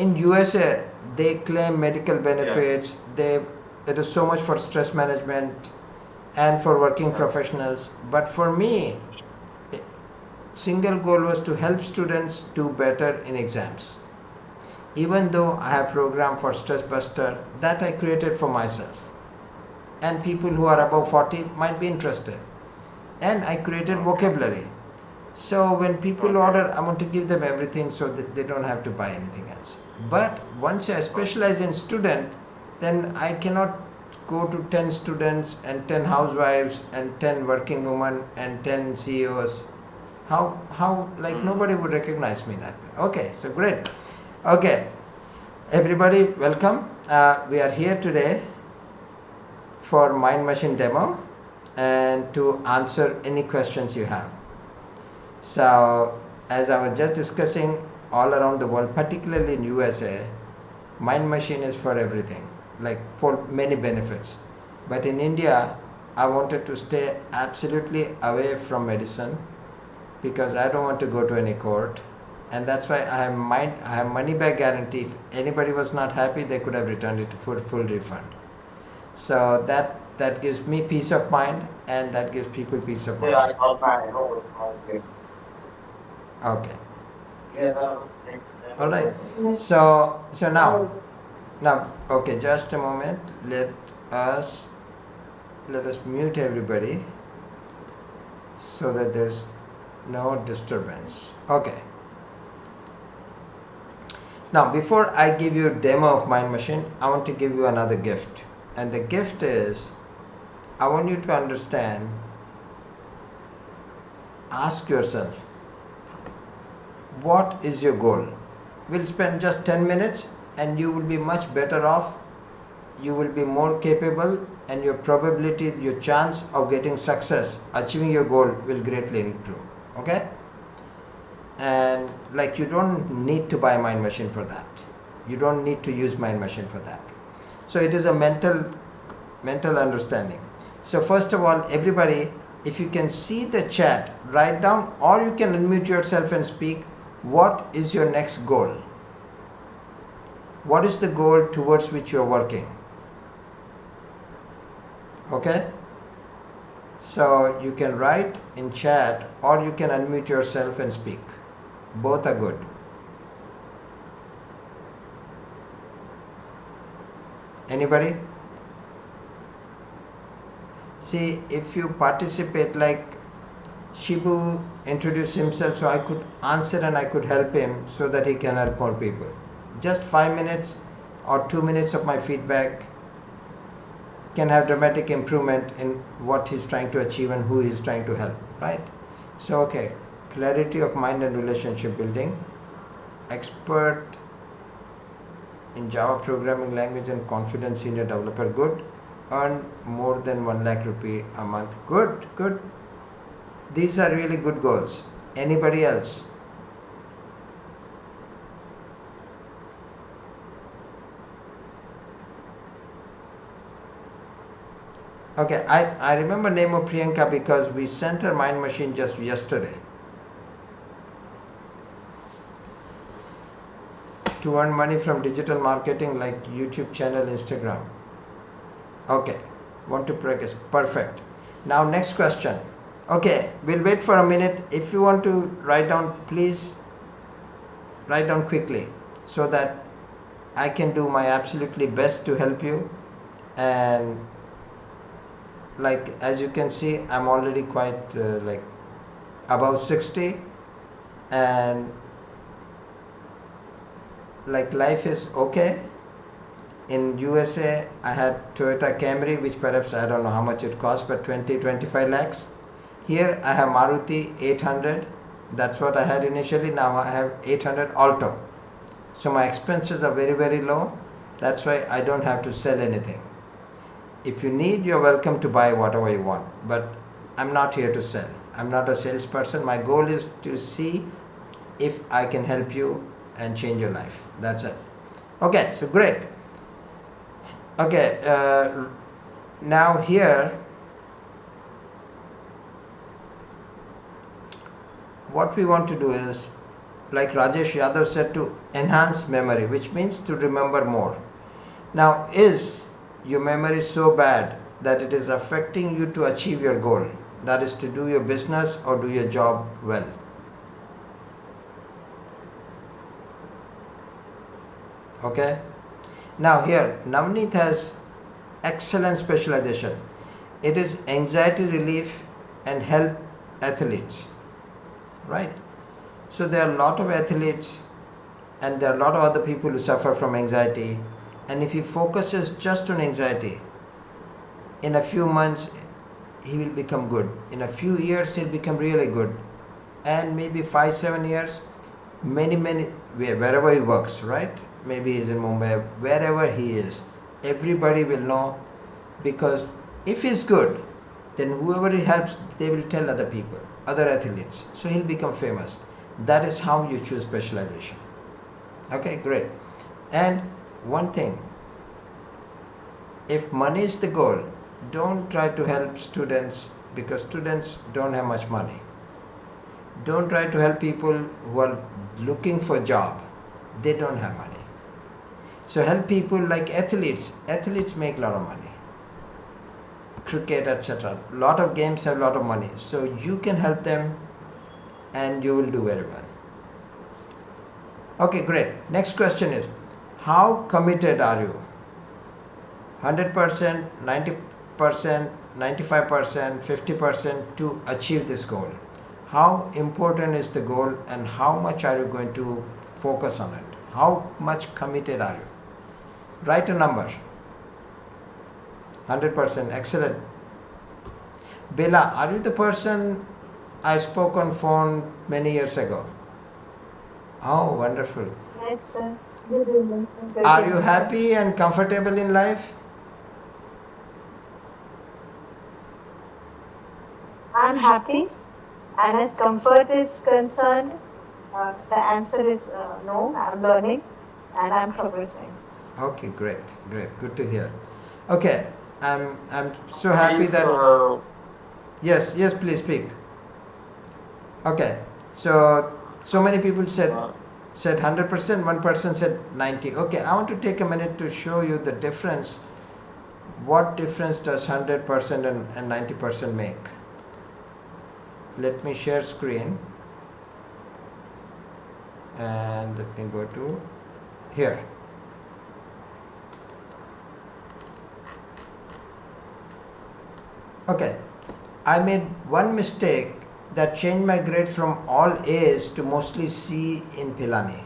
in USA they claim medical benefits. It is so much for stress management and for working professionals. But for me, single goal was to help students do better in exams. Even though I have program for Stress Buster that I created for myself, and people who are above 40 might be interested, and I created vocabulary. So when people order, I want to give them everything so that they don't have to buy anything else. But once I specialize in student, then I cannot go to 10 students and 10 housewives and 10 working women and 10 CEOs. How like nobody would recognize me that way. Okay, so great. Okay, everybody, welcome. We are here today for Mind Machine demo and to answer any questions you have. So, as I was just discussing, all around the world, particularly in USA, Mind Machine is for everything, like for many benefits. But in India, I wanted to stay absolutely away from medicine because I don't want to go to any court, and that's why I have money back guarantee. If anybody was not happy, they could have returned it for full refund. So that gives me peace of mind, and that gives people peace of mind. Yeah, I got my whole okay. Okay. Yeah, All right. So now okay. Just a moment. Us let us mute everybody so that there's no disturbance. Okay. Now, before I give you a demo of Mind Machine, I want to give you another gift. And the gift is, I want you to understand, ask yourself, what is your goal? We'll spend just 10 minutes and you will be much better off. You will be more capable, and your probability, your chance of getting success, achieving your goal will greatly improve. Okay? And like, you don't need to buy Mind Machine for that. You don't need to use Mind Machine for that. So it is a mental understanding. So first of all, everybody, if you can see the chat, write down, or you can unmute yourself and speak, what is your next goal? What is the goal towards which you are working? Okay? So you can write in chat, or you can unmute yourself and speak. Both are good. Anybody? See, if you participate, like Shibu introduced himself, so I could answer and I could help him so that he can help more people. Just 5 minutes or 2 minutes of my feedback can have dramatic improvement in what he's trying to achieve and who he's trying to help, right? So, okay, clarity of mind and relationship building, expert in Java programming language and confident senior developer, good. Earn more than 1 lakh rupee a month, good. These are really good goals. Anybody else? Okay, I remember name of Priyanka because we sent her Mind Machine just yesterday. To earn money from digital marketing like YouTube channel, Instagram. Okay, want to practice, perfect. Now next question. Okay, we'll wait for a minute. If you want to write down, please write down quickly so that I can do my absolutely best to help you. And like, as you can see, I'm already quite like above 60, and like life is okay. In USA, I had Toyota Camry, which perhaps I don't know how much it cost, but 20-25 lakhs. Here I have Maruti 800. That's what I had initially. Now I have 800 Alto. So my expenses are very low. That's why I don't have to sell anything. If you need, you're welcome to buy whatever you want. But I'm not here to sell. I'm not a salesperson. My goal is to see if I can help you and change your life. That's it. Okay, so great. Okay, now here, what we want to do is, like Rajesh Yadav said, to enhance memory, which means to remember more. Now, is your memory so bad that it is affecting you to achieve your goal? That is to do your business or do your job well. Okay? Now here, Navneet has excellent specialization. It is anxiety relief and help athletes. Right? So there are a lot of athletes and there are a lot of other people who suffer from anxiety. And if he focuses just on anxiety, in a few months he will become good. In a few years he'll become really good. And maybe 5-7 years, many wherever he works, right? Maybe he's in Mumbai, wherever he is, everybody will know, because if he's good, then whoever he helps, they will tell other people, other athletes. So he'll become famous. That is how you choose specialization. Okay, great. And one thing, if money is the goal, don't try to help students because students don't have much money. Don't try to help people who are looking for a job. They don't have money. So help people like athletes. Athletes make a lot of money. Cricket, etc. A lot of games have a lot of money. So you can help them and you will do very well. Okay, great. Next question is, how committed are you? 100%, 90%, 95%, 50% to achieve this goal. How important is the goal and how much are you going to focus on it? How much committed are you? Write a number. 100%, excellent. Bella, are you the person I spoke on phone many years ago? Oh, wonderful. Yes, sir. Good evening, sir. Good Are you evening, sir. happy and comfortable in life? I'm happy, and as comfort is concerned, the answer is no. I'm learning, and I'm progressing. Okay, great, good to hear. Okay, I'm so happy Please, that yes, please speak. Okay, so many people said 100%, one person said 90. Okay, I want to take a minute to show you the difference. What difference does 100% and 90% make? Let me share screen and let me go to here. Okay, I made one mistake that changed my grade from all A's to mostly C in Pilani.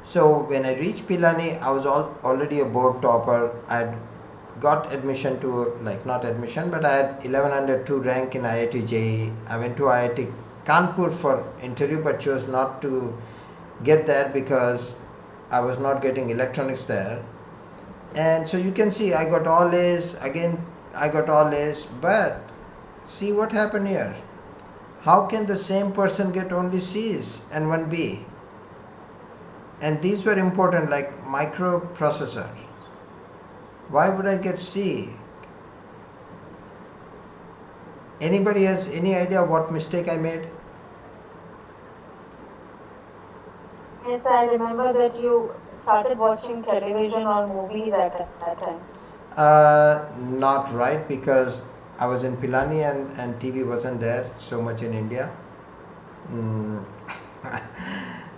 So when I reached Pilani, I was already a board topper. I had got admission to, like not admission, but I had 1102 rank in IIT JEE. I went to IIT Kanpur for interview but chose not to get there because I was not getting electronics there. And so you can see I got all A's, again I got all A's, but see what happened here. How can the same person get only C's and one B? And these were important, like microprocessor. Why would I get C? Anybody has any idea what mistake I made? Yes, I remember that you started watching television or movies at that time. Not right, because I was in Pilani and TV wasn't there so much in India.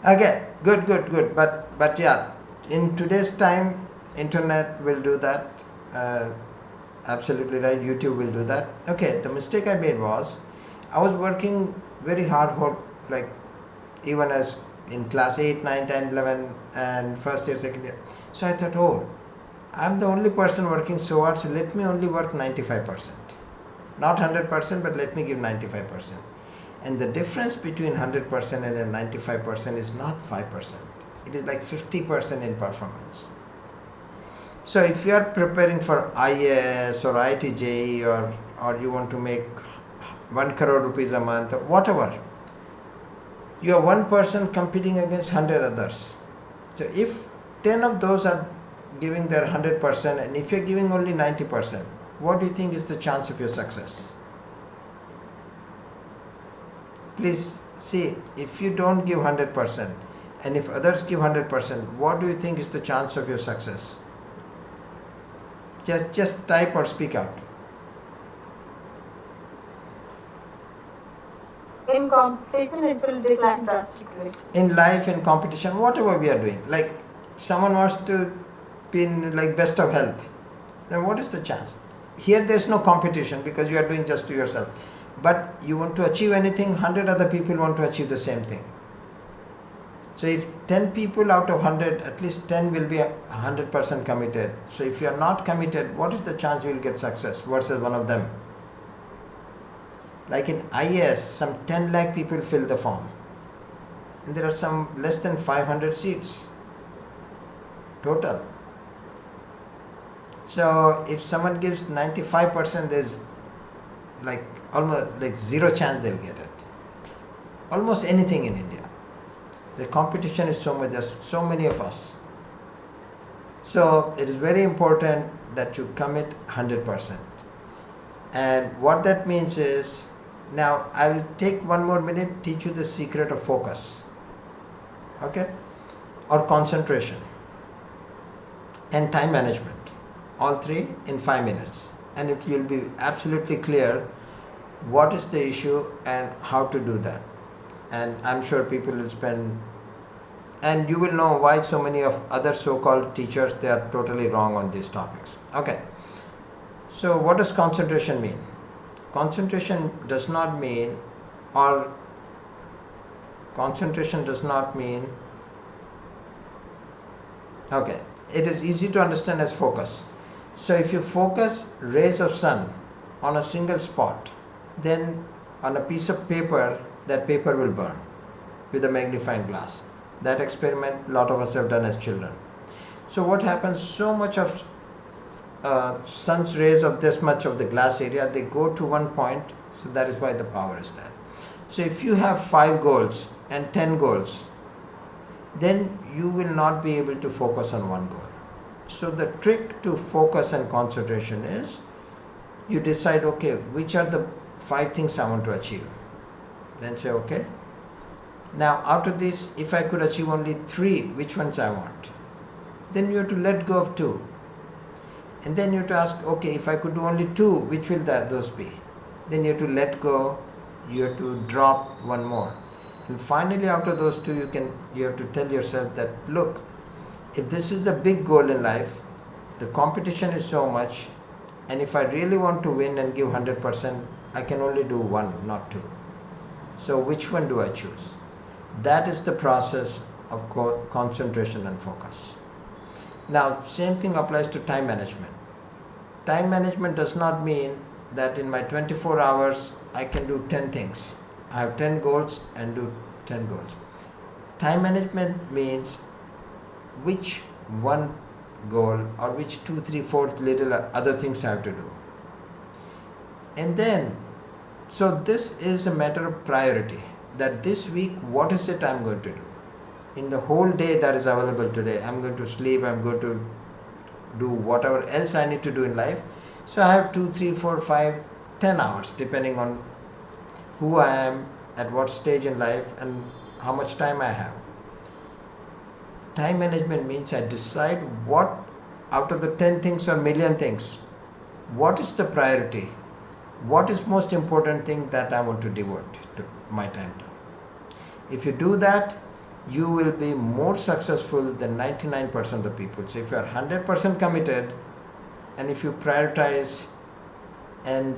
Okay, good. But yeah, in today's time, internet will do that. Absolutely right. YouTube will do that. Okay, the mistake I made was I was working very hard, like even as in class 8, 9, 10, 11 and first year, second year. So I thought, oh, I'm the only person working so hard, so let me only work 95%. Not 100%, but let me give 95%. And the difference between 100% and 95% is not 5%. It is like 50% in performance. So if you are preparing for IAS or IIT JEE or you want to make 1 crore rupees a month or whatever, you are one person competing against 100 others. So if 10 of those are giving their 100% and if you are giving only 90%, what do you think is the chance of your success? Please See, if you don't give 100% and if others give 100%, what do you think is the chance of your success? Just type or speak out. In competition, it will decline drastically. In life, in competition, whatever we are doing, like someone wants to be in like best of health, then what is the chance? Here there's no competition because you are doing just to yourself. But you want to achieve anything, 100 other people want to achieve the same thing. So if 10 people out of 100, at least 10 will be 100% committed. So if you are not committed, what is the chance you will get success versus one of them? Like in IAS, some 10 lakh people fill the form. And there are some less than 500 seats total. So if someone gives 95%, there's like almost like zero chance they'll get it. Almost anything in India. The competition is so much, there's so many of us. So it is very important that you commit 100%. And what that means is, now I will take one more minute, teach you the secret of focus. Okay? Or concentration. And time management. All three in 5 minutes. And it will be absolutely clear what is the issue and how to do that. And I'm sure people will spend, and you will know why so many of other so-called teachers, they are totally wrong on these topics. Okay. So what does concentration mean? Concentration does not mean, okay, it is easy to understand as focus. So if you focus rays of sun on a single spot, then on a piece of paper, that paper will burn with a magnifying glass. That experiment a lot of us have done as children. So what happens, so much of sun's rays of this much of the glass area, they go to one point, so that is why the power is there. So if you have 5 goals and 10 goals, then you will not be able to focus on one goal. So the trick to focus and concentration is, you decide, okay, which are the 5 things I want to achieve. Then say, okay, now out of this, if I could achieve only 3, which ones I want? Then you have to let go of 2. And then you have to ask, okay, if I could do only 2, which will those be? Then you have to let go, you have to drop one more. And finally, after those 2, you have to tell yourself that, look, if this is a big goal in life, the competition is so much, and if I really want to win and give 100%, I can only do 1, not 2. So which one do I choose? That is the process of concentration and focus. Now, same thing applies to time management. Time management does not mean that in my 24 hours I can do 10 things. I have 10 goals and do 10 goals. Time management means which one goal or which 2, 3, 4 little other things I have to do. And then, so this is a matter of priority, that this week what is it I'm going to do? In the whole day that is available today, I'm going to sleep, I'm going to do whatever else I need to do in life. So I have 2, 3, 4, 5, 10 hours depending on who I am, at what stage in life, and how much time I have. Time management means I decide what out of the 10 things or million things, what is the priority? What is most important thing that I want to devote to my time to? If you do that, you will be more successful than 99% of the people. So if you are 100% committed, and if you prioritize and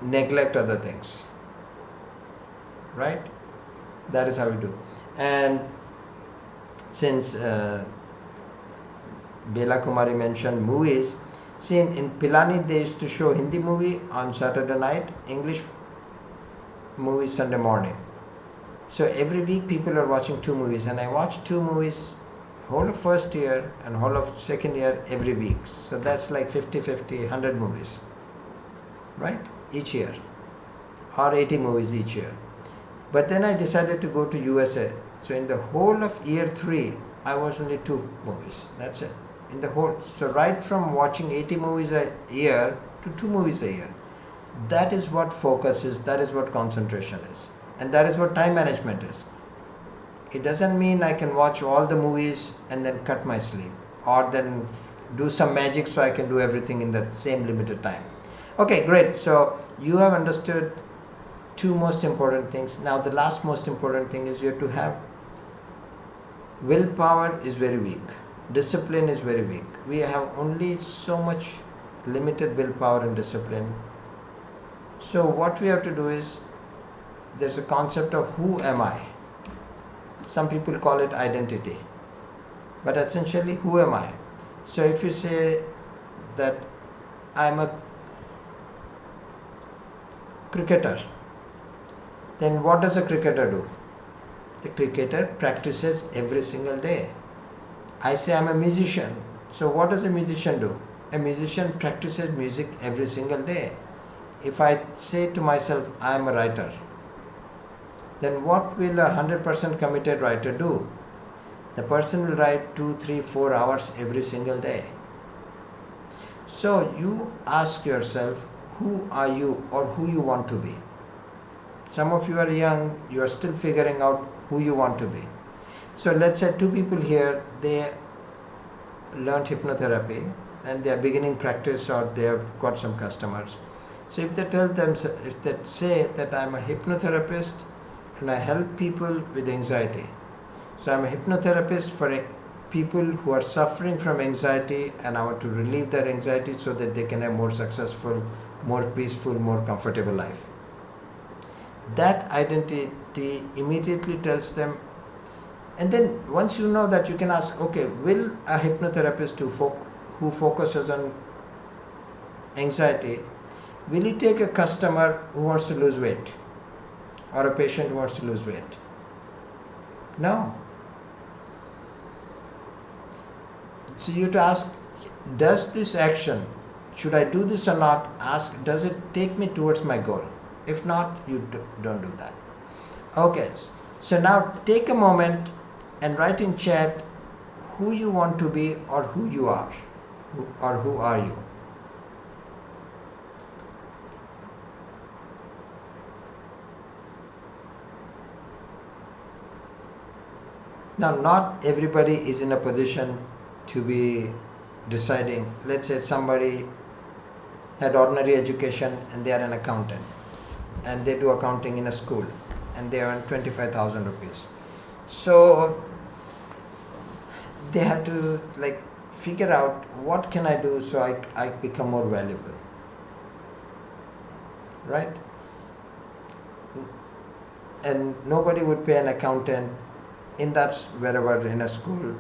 neglect other things, right? That is how we do. And since Bela Kumari mentioned movies, see in Pilani they used to show Hindi movie on Saturday night, English movie Sunday morning. So every week people are watching 2 movies, and I watched 2 movies whole of first year and whole of second year every week. So that's like 50, 100 movies, right? Each year, or 80 movies each year. But then I decided to go to USA. So in the whole of year 3, I watched only 2 movies. That's it. In the whole, so right from watching 80 movies a year to 2 movies a year. That is what focus is. That is what concentration is. And that is what time management is. It doesn't mean I can watch all the movies and then cut my sleep, or then do some magic so I can do everything in that same limited time. Okay, great. So you have understood two most important things. Now the last most important thing is you have to have willpower is very weak. Discipline is very weak. We have only so much limited willpower and discipline. So what we have to do is, there's a concept of who am I? Some people call it identity. But essentially, who am I? So if you say that I'm a cricketer, then what does a cricketer do? The cricketer practices every single day. I say I'm a musician. So what does a musician do? A musician practices music every single day. If I say to myself, I am a writer, then what will a 100% committed writer do? The person will write 2, 3, 4 hours every single day. So you ask yourself, who are you or who you want to be? Some of you are young, you are still figuring out who you want to be. So let's say two people here, they learned hypnotherapy and they are beginning practice, or they have got some customers. So if they if they say that I'm a hypnotherapist and I help people with anxiety. So I'm a hypnotherapist for people who are suffering from anxiety, and I want to relieve their anxiety so that they can have more successful, more peaceful, more comfortable life. That identity immediately tells them, and then once you know that, you can ask, okay, will a hypnotherapist who focuses on anxiety, will he take a customer who wants to lose weight or a patient who wants to lose weight? No. So you have to ask, does this action, should I do this or not? Ask, does it take me towards my goal? If not, you don't do that. Okay, so now take a moment and write in chat who you want to be or who you are, or who are you. Now, not everybody is in a position to be deciding. Let's say somebody had ordinary education and they are an accountant and they do accounting in a school and they earn 25,000 rupees. So they have to figure out, what can I do so I become more valuable, right? And nobody would pay an accountant in that wherever in a school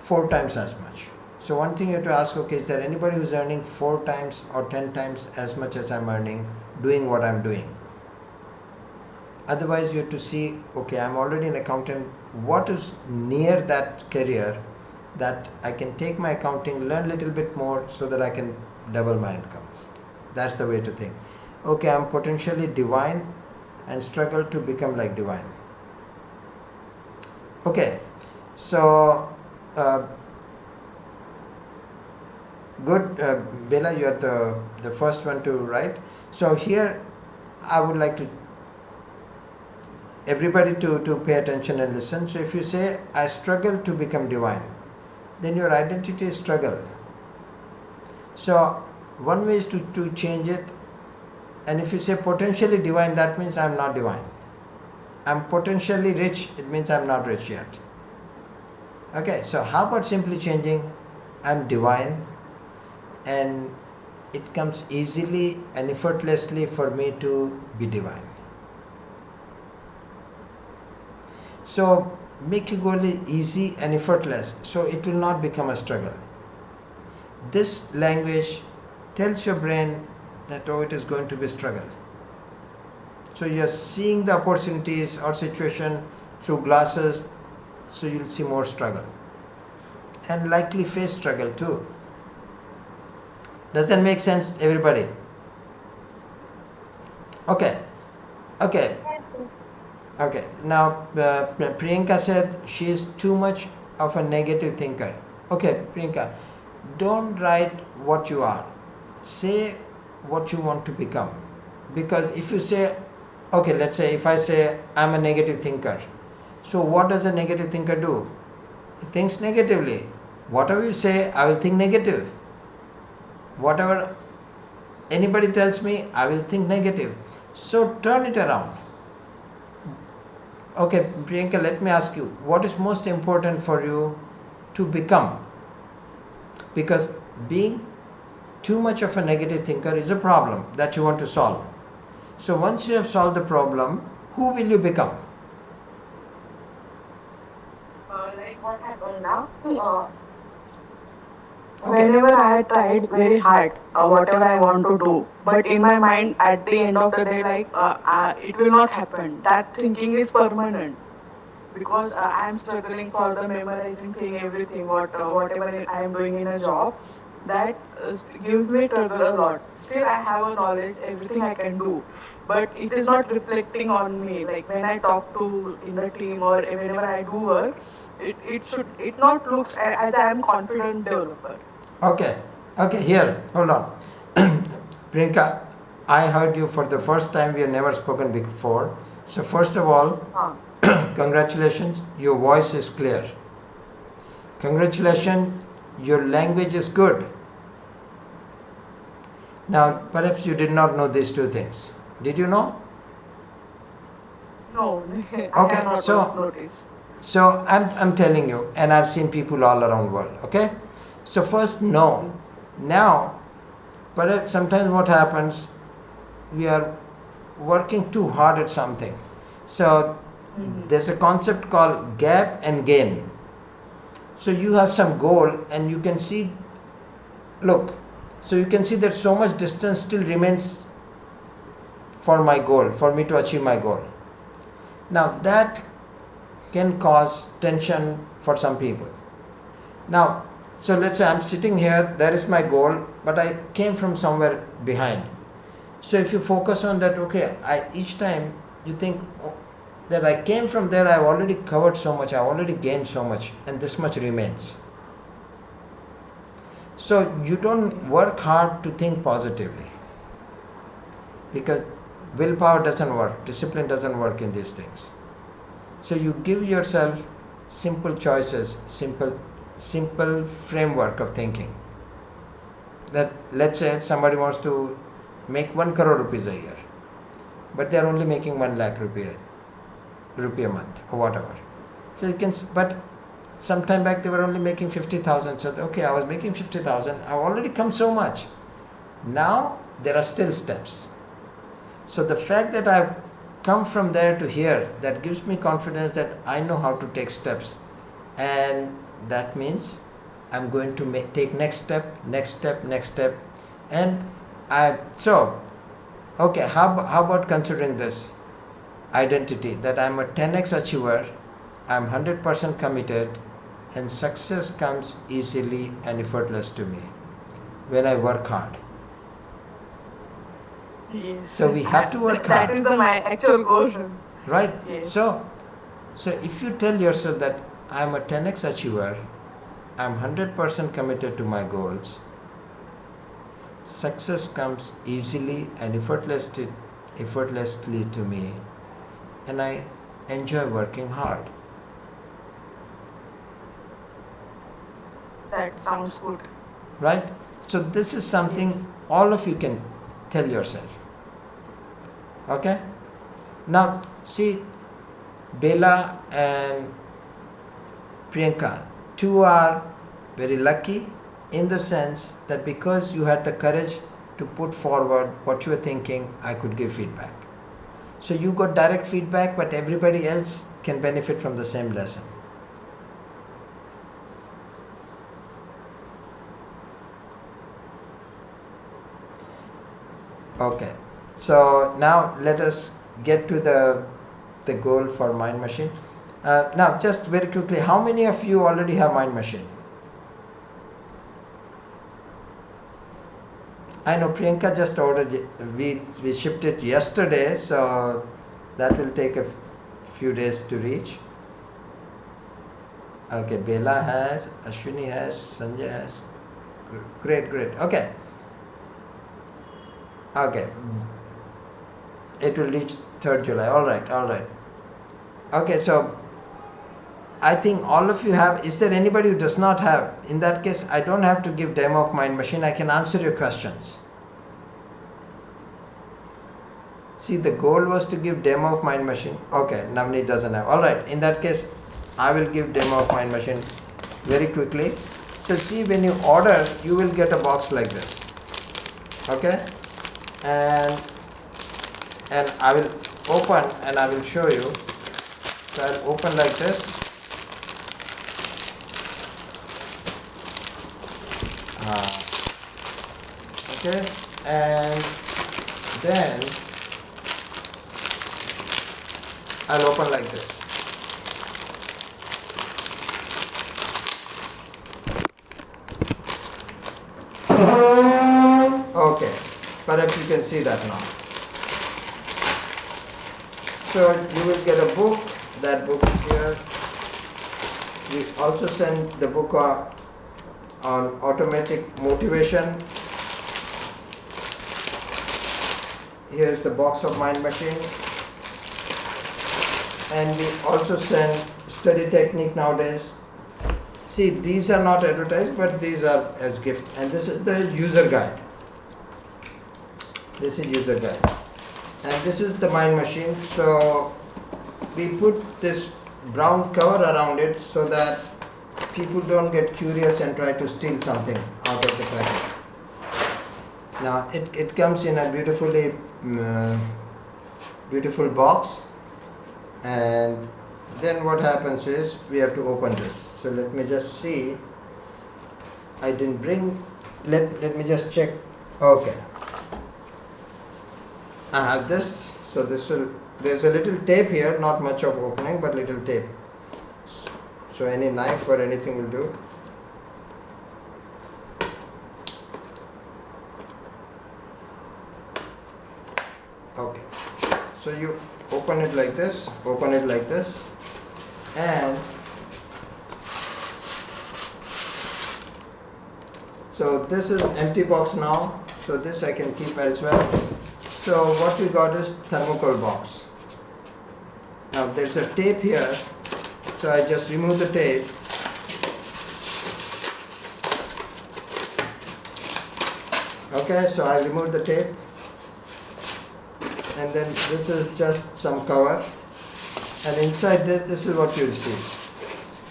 4 times as much. So one thing you have to ask, okay, is there anybody who's earning 4 times or 10 times as much as I'm earning doing what I'm doing? Otherwise you have to see, okay, I'm already an accountant, what is near that career that I can take my accounting, learn a little bit more so that I can double my income. That's the way to think. Okay, I'm potentially divine and struggle to become like divine. Okay, so good, Bella, you are the first one to write. So here I would like to everybody to pay attention and listen. So if you say, I struggle to become divine, then your identity is struggle. So one way is to change it. And if you say potentially divine, that means I'm not divine. I'm potentially rich, it means I'm not rich yet. Okay, so how about simply changing, I'm divine, and it comes easily and effortlessly for me to be divine. So make your goal easy and effortless, so it will not become a struggle. This language tells your brain that, oh, it is going to be a struggle. So you're seeing the opportunities or situation through glasses, so you'll see more struggle. And likely face struggle too. Does that make sense, everybody? Okay. Okay. Okay. Now, Priyanka said she is too much of a negative thinker. Okay, Priyanka, don't write what you are. Say what you want to become. Because if you say, Okay, let's say if I say I'm a negative thinker. So what does a negative thinker do? He thinks negatively. Whatever you say, I will think negative. Whatever anybody tells me, I will think negative. So turn it around. Okay, Priyanka, let me ask you, what is most important for you to become? Because being too much of a negative thinker is a problem that you want to solve. So once you have solved the problem, who will you become? Like what happened now? Okay. Whenever I tried very hard, whatever I want to do, but in my mind, at the end of the day, like it will not happen. That thinking is permanent because I am struggling for the memorizing thing, everything, whatever I am doing in a job. That gives me trouble a lot. Still, I have a knowledge, everything I can do, but it is not reflecting on me. Like when I talk to in the team or whenever I do work, it not looks as I am confident developer. Okay, okay, here, hold on. Priyanka, I heard you for the first time, we have never spoken before. So, first of all, Huh. congratulations, your voice is clear. Congratulations, Yes. your language is good. Now, perhaps you did not know these two things. Did you know? No, I have Okay, not noticed. so I'm telling you, and I've seen people all around the world, okay? So, first, no. Now, perhaps sometimes what happens, we are working too hard at something. So, Mhm. there's a concept called gap and gain. So, you have some goal, and you can see, look, so you can see that so much distance still remains for my goal, for me to achieve my goal. Now, that can cause tension for some people. Now, so let's say I'm sitting here, there is my goal, but I came from somewhere behind. So if you focus on that, okay, each time you think, oh, that I came from there, I've already covered so much, I've already gained so much, and this much remains. So you don't work hard to think positively because willpower doesn't work, discipline doesn't work in these things. So you give yourself simple choices, simple framework of thinking. That let's say somebody wants to make 1 crore rupees a year, but they are only making 1 lakh rupee a month or whatever. So you can, but some time back they were only making 50,000. So okay, I was making 50,000. I've already come so much. Now there are still steps. So the fact that I've come from there to here, that gives me confidence that I know how to take steps, and that means I'm going to take next step, and okay. How about considering this identity that I'm a 10x achiever, I'm 100% committed, and success comes easily and effortless to me when I work hard. Yes. So we have to work That hard, is my actual goal. right? Yes. So if you tell yourself that I'm a 10x achiever, I'm 100% committed to my goals, success comes easily and effortlessly to me, and I enjoy working hard. That sounds good. Right? So this is something Yes. all of you can tell yourself. Okay? Now see, Bela and Priyanka, two are very lucky in the sense that because you had the courage to put forward what you were thinking, I could give feedback. So you got direct feedback, but everybody else can benefit from the same lesson. Okay. So now let us get to the goal for Mind Machine. Now, just very quickly, how many of you already have Mind Machine? I know Priyanka just ordered. We shipped it yesterday, so that will take a few days to reach. Okay, Bela has, Ashwini has, Sanjay has. Great. Okay. It will reach 3rd July. All right. Okay, so I think all of you have. Is there anybody who does not have? In that case, I don't have to give demo of Mind Machine. I can answer your questions. See, the goal was to give demo of Mind Machine. Okay, Navneet doesn't have. All right, in that case, I will give demo of Mind Machine very quickly. So see, when you order, you will get a box like this. Okay, and I will open and I will show you. So I'll open like this. Okay, and then I'll open like this. Okay, perhaps you can see that now. So you will get a book. That book is here. We also send the book on automatic motivation. Here's the box of Mind Machine. And we also send study technique nowadays. See, these are not advertised, but these are as gift. And this is the user guide. This is user guide. And this is the Mind Machine. So we put this brown cover around it so that people don't get curious and try to steal something out of the packet. Now it comes in a beautiful box, and then what happens is we have to open this. So let me just see. I didn't bring. Let me just check. Okay. I have this. So this will. There's a little tape here. Not much of opening, but little tape. So any knife or anything will do. Okay. So you open it like this. Open it like this, and so this is empty box now. So this I can keep elsewhere. So what we got is thermocol box. Now there's a tape here. So I just remove the tape. Okay, so I remove the tape. And then this is just some cover. And inside this is what you'll see.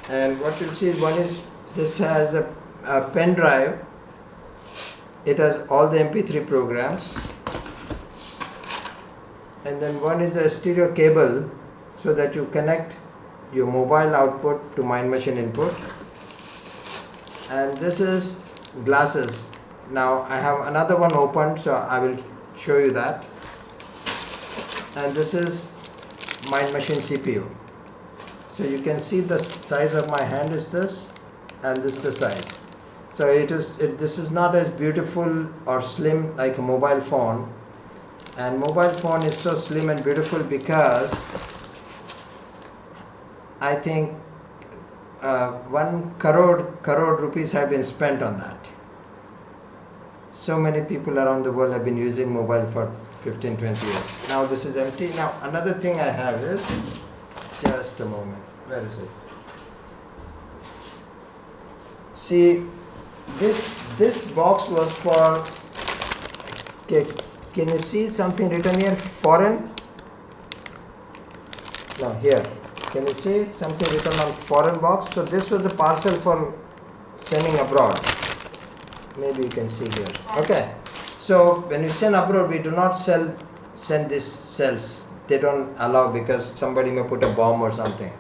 And what you'll see is one is, this has a pen drive. It has all the MP3 programs. And then one is a stereo cable so that you connect your mobile output to Mind Machine input. And this is glasses. Now I have another one open, so I will show you that. And this is Mind Machine CPU. So you can see the size of my hand is this, and this is the size. So this is not as beautiful or slim like a mobile phone. And mobile phone is so slim and beautiful because I think 1 crore rupees have been spent on that. So many people around the world have been using mobile for 15-20 years. Now this is empty. Now another thing I have is, just a moment, where is it? See, this box was for, can you see something written here? Foreign? No, here. Can you see something written on foreign box? So this was a parcel for sending abroad. Maybe you can see here. Okay. So when you send abroad, we do not send these cells. They don't allow because somebody may put a bomb or something.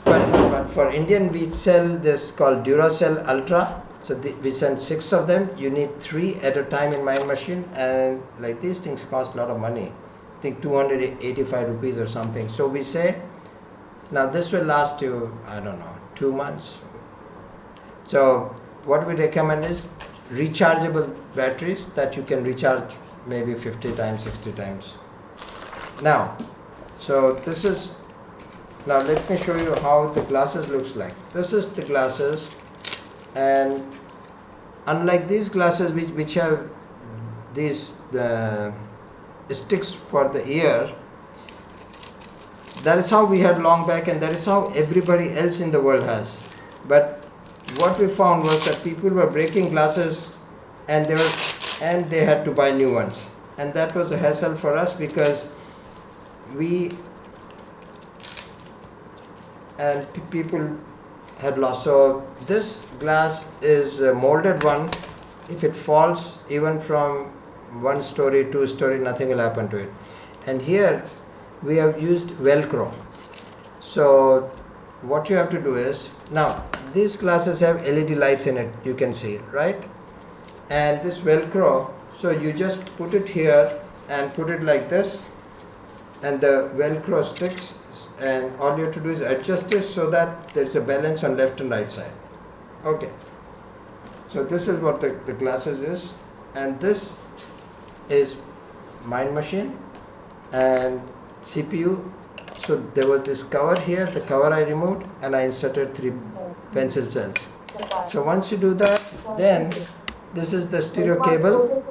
But for Indian, we sell this called Duracell Ultra. So we send 6 of them. You need 3 at a time in Mind Machine, and like these things cost a lot of money. I think 285 rupees or something. So we say, now this will last you, I don't know, 2 months. So what we recommend is rechargeable batteries that you can recharge maybe 50 times, 60 times. Now, so this is, now let me show you how the glasses looks like. This is the glasses, and unlike these glasses which have these sticks for the ear. That is how we had long back, and that is how everybody else in the world has. But what we found was that people were breaking glasses, and they had to buy new ones, and that was a hassle for us because people had lost. So this glass is a molded one. If it falls even from 1 story, 2 story, nothing will happen to it. And here we have used Velcro. So what you have to do is, now these glasses have LED lights in it, you can see, right? And this Velcro, so you just put it here and put it like this, and the Velcro sticks, and all you have to do is adjust this so that there's a balance on left and right side. Okay. So this is what the glasses is, and this is Mind Machine and CPU. So there was this cover here, the cover I removed, and I inserted 3 pencil cells. So once you do that, then this is the stereo cable.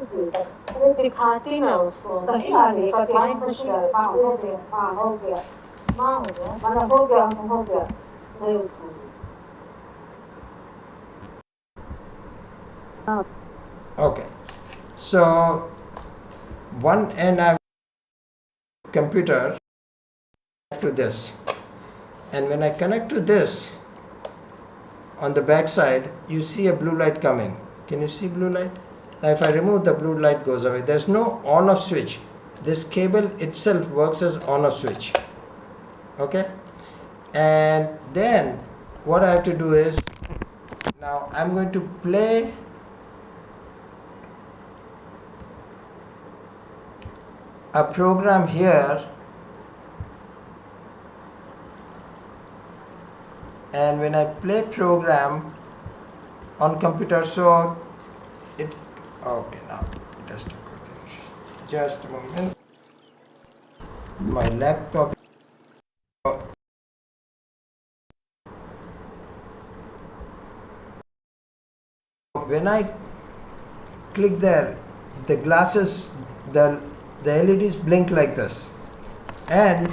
दिखाती ना उसको कहीं आ गई mind machine हाँ हो गया माँ हो गया मतलब हो गया नहीं उठूंगी Okay. So one end I have computer to this, and when I connect to this, on the back side you see a blue light coming. Can you see blue light? Now if I remove, the blue light goes away. There's no on off switch. This cable itself works as on off switch. Okay, and then what I have to do is, now I'm going to play a program here, and when I play program on computer, so it, okay, now it has to go there. Just a moment. My laptop. When I click there, the glasses, the LEDs blink like this, and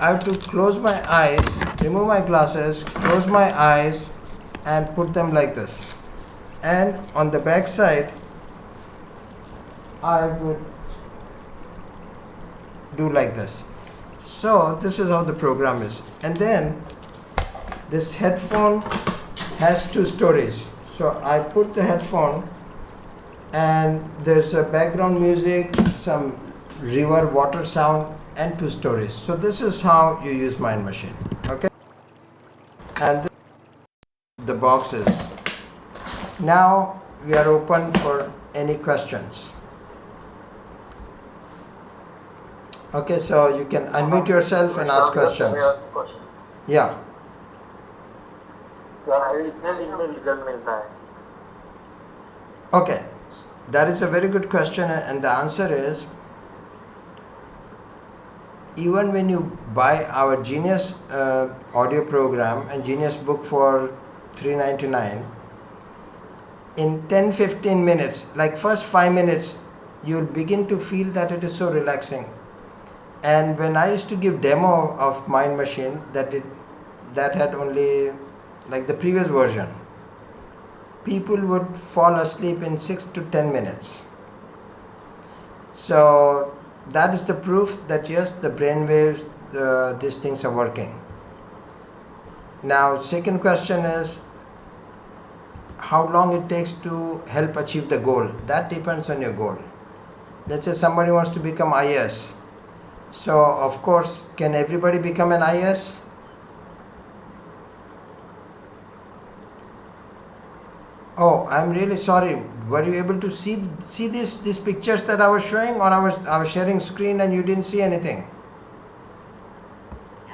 I have to close my eyes, remove my glasses, close my eyes, and put them like this. And on the back side, I would do like this. So this is how the program is. And then this headphone has 2 stories. So I put the headphone, and there's a background music, some river water sound, and 2 stories. So this is how you use Mind Machine. Okay, and this is the boxes. Now we are open for any questions. Okay, so you can unmute yourself and ask questions. Yeah. Okay, that is a very good question, and the answer is, even when you buy our Genius audio program and Genius book for $3.99, in 10-15 minutes, like first 5 minutes, you'll begin to feel that it is so relaxing. And when I used to give demo of Mind Machine, that had only like the previous version, people would fall asleep in 6 to 10 minutes. So that is the proof that yes, the brain waves, these things are working. Now, second question is how long it takes to help achieve the goal. That depends on your goal. Let's say somebody wants to become IAS. So of course, can everybody become an IAS? Oh, I'm really sorry. Were you able to see these pictures that I was showing, or I was sharing screen and you didn't see anything?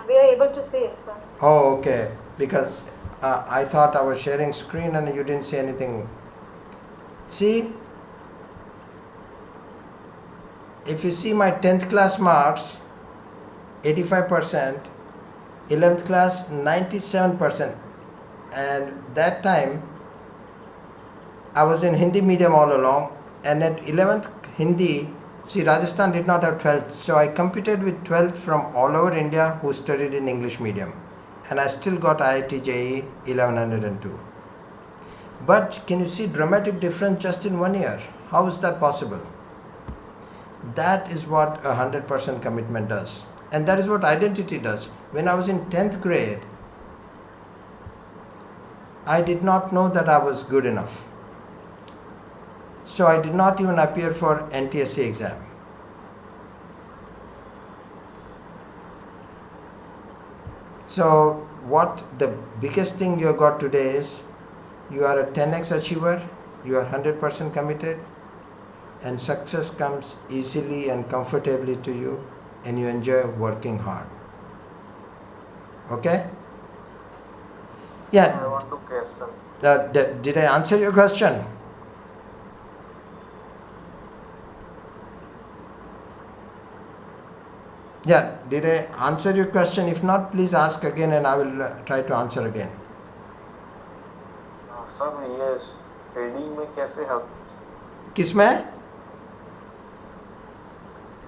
We are able to see it, sir. Oh, okay. Because I thought I was sharing screen and you didn't see anything. See, if you see my 10th class marks, 85%, 11th class 97%, and that time I was in Hindi medium all along, and at 11th Hindi, See, Rajasthan did not have 12th, so I competed with 12th from all over India who studied in English medium, and I still got IIT JEE 1102. But can you see dramatic difference just in 1 year? How is that possible? That is what 100% commitment does, and that is what identity does. When I was in 10th grade, I did not know that I was good enough. So I did not even appear for NTSC exam. So what the biggest thing you got today is you are a 10x achiever, you are 100% committed, and success comes easily and comfortably to you, and you enjoy working hard. Okay? Yeah. I want to question. Did I answer your question? Yeah, did I answer your question? If not, please ask again and I will try to answer again. Sir ये trading में कैसे help किसमें?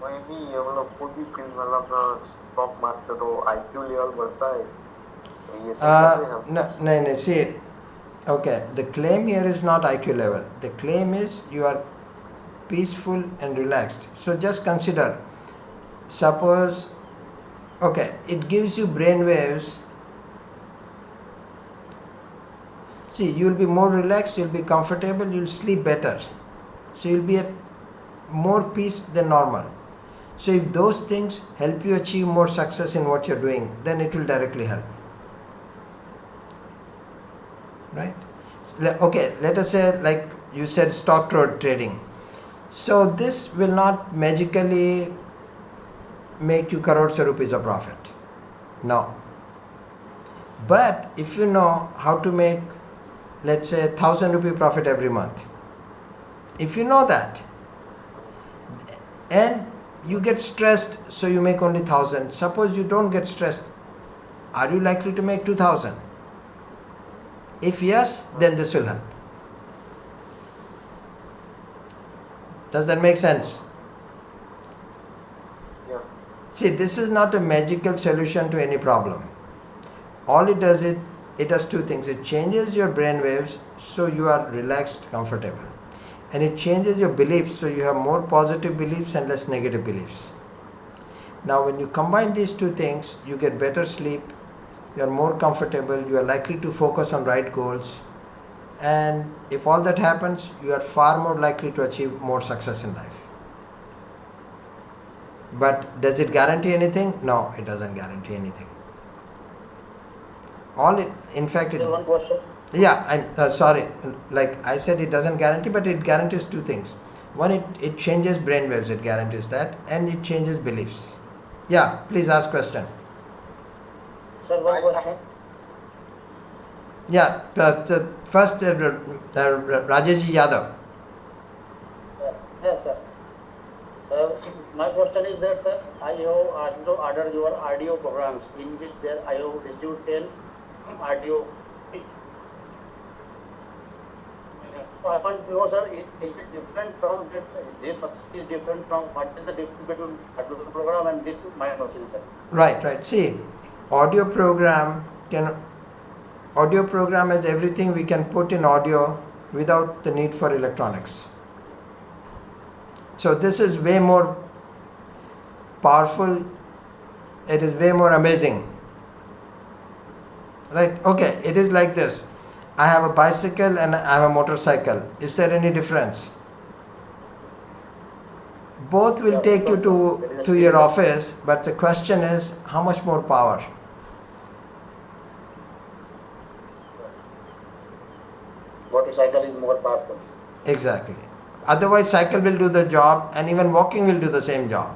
कोई भी मतलब कोई भी field मतलब स्टॉक मार्केट हो आईक्यू लेवल बढ़ता है तो ये सब कैसे help No, see, okay, the claim here is not IQ level. The claim is you are peaceful and relaxed. So just consider, suppose, okay, it gives you brain waves. See, you will be more relaxed, you will be comfortable, you will sleep better. So you will be at more peace than normal. So if those things help you achieve more success in what you are doing, then it will directly help. Right? Okay, let us say, like you said, stock trading. So this will not magically make you crores of rupees of profit. No. But if you know how to make, let's say, 1,000 rupee profit every month, if you know that, and you get stressed, so you make only 1,000. Suppose you don't get stressed, are you likely to make 2,000? If yes, then this will help. Does that make sense? Yes. See, this is not a magical solution to any problem. All it does is, it does two things. It changes your brain waves so you are relaxed, comfortable. And it changes your beliefs so you have more positive beliefs and less negative beliefs. Now when you combine these two things, you get better sleep, you are more comfortable, you are likely to focus on right goals, and if all that happens, you are far more likely to achieve more success in life. But does it guarantee anything? No, it doesn't guarantee anything. In fact, One question. yeah, I'm sorry, like I said, it doesn't guarantee, but it guarantees two things. One, it changes brain waves, it guarantees that, and it changes beliefs. Yeah, please ask question. Sir, one question. Yeah, first Rajesh Yadav. Sir, my question is that, sir, I have also ordered your audio programs in which there I have received 10 audio. So I want to know, sir, is it different from this is different from what is the difference between audio program and this my question, sir? Right. See, audio program has everything we can put in audio without the need for electronics. So this is way more powerful. It is way more amazing. Right? Okay, it is like this. I have a bicycle and I have a motorcycle. Is there any difference? Both will take you to your office, but the question is how much more power? Motorcycle is more powerful. Exactly. Otherwise, cycle will do the job, and even walking will do the same job.